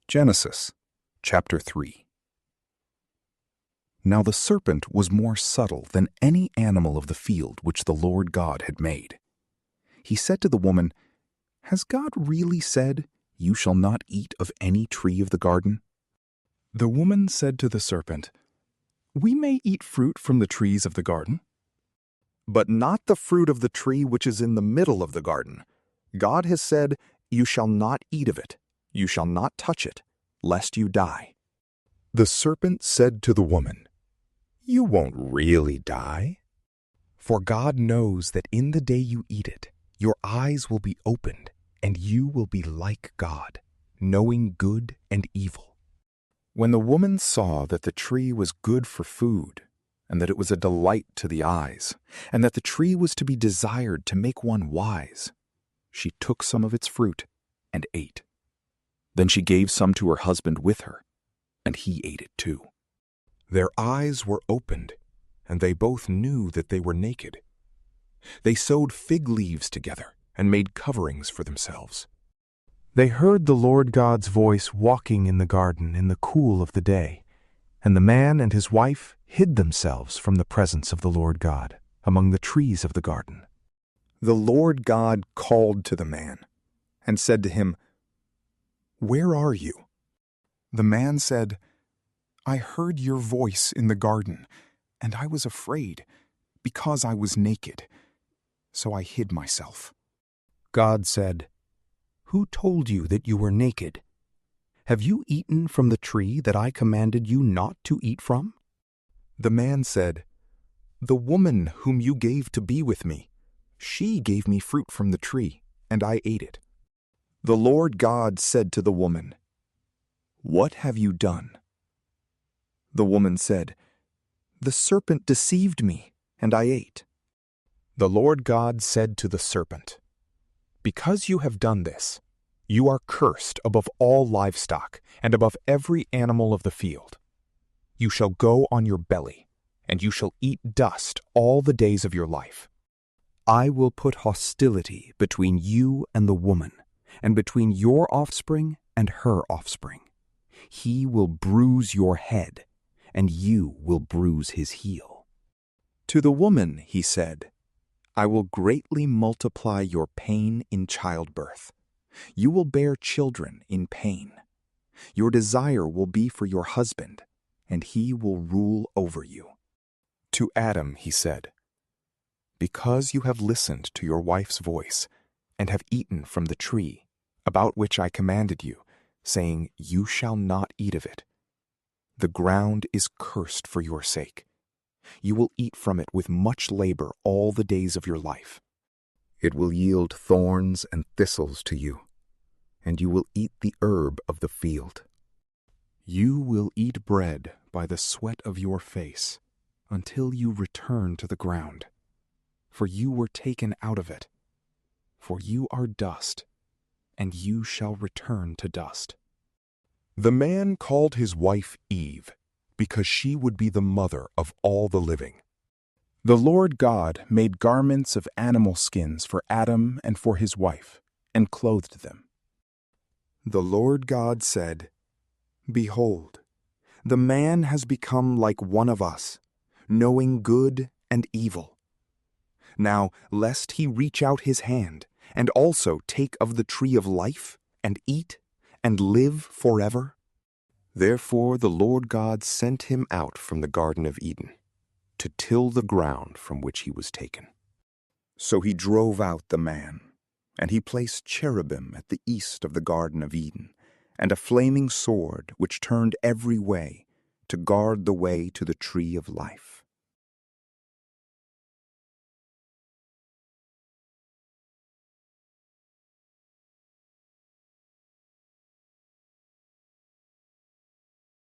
Genesis, chapter 3. Now the serpent was more subtle than any animal of the field which the Lord God had made. He said to the woman, "Has God really said, 'You shall not eat of any tree of the garden'?" The woman said to the serpent, "We may eat fruit from the trees of the garden, but not the fruit of the tree which is in the middle of the garden. God has said, 'You shall not eat of it. You shall not touch it, lest you die.'" The serpent said to the woman, "You won't really die. For God knows that in the day you eat it, your eyes will be opened, and you will be like God, knowing good and evil." When the woman saw that the tree was good for food, and that it was a delight to the eyes, and that the tree was to be desired to make one wise, she took some of its fruit and ate. Then she gave some to her husband with her, and he ate it too. Their eyes were opened, and they both knew that they were naked. They sewed fig leaves together and made coverings for themselves. They heard the Lord God's voice walking in the garden in the cool of the day, and the man and his wife hid themselves from the presence of the Lord God among the trees of the garden. The Lord God called to the man and said to him, "Where are you?" The man said, "I heard your voice in the garden, and I was afraid, because I was naked, so I hid myself." God said, "Who told you that you were naked? Have you eaten from the tree that I commanded you not to eat from?" The man said, "The woman whom you gave to be with me, she gave me fruit from the tree, and I ate it." The Lord God said to the woman, "What have you done?" The woman said, "The serpent deceived me, and I ate." The Lord God said to the serpent, "Because you have done this, you are cursed above all livestock and above every animal of the field. You shall go on your belly, and you shall eat dust all the days of your life. I will put hostility between you and the woman, and between your offspring and her offspring. He will bruise your head, and you will bruise his heel." To the woman he said, "I will greatly multiply your pain in childbirth. You will bear children in pain. Your desire will be for your husband, and he will rule over you." To Adam he said, "Because you have listened to your wife's voice, and have eaten from the tree, about which I commanded you, saying, 'You shall not eat of it,' the ground is cursed for your sake. You will eat from it with much labor all the days of your life. It will yield thorns and thistles to you, and you will eat the herb of the field. You will eat bread by the sweat of your face until you return to the ground, for you were taken out of it. For you are dust, and you shall return to dust." The man called his wife Eve, because she would be the mother of all the living. The Lord God made garments of animal skins for Adam and for his wife, and clothed them. The Lord God said, "Behold, the man has become like one of us, knowing good and evil. Now, lest he reach out his hand, and also take of the tree of life, and eat, and live forever." Therefore the Lord God sent him out from the Garden of Eden, to till the ground from which he was taken. So he drove out the man, and he placed cherubim at the east of the Garden of Eden, and a flaming sword which turned every way, to guard the way to the tree of life.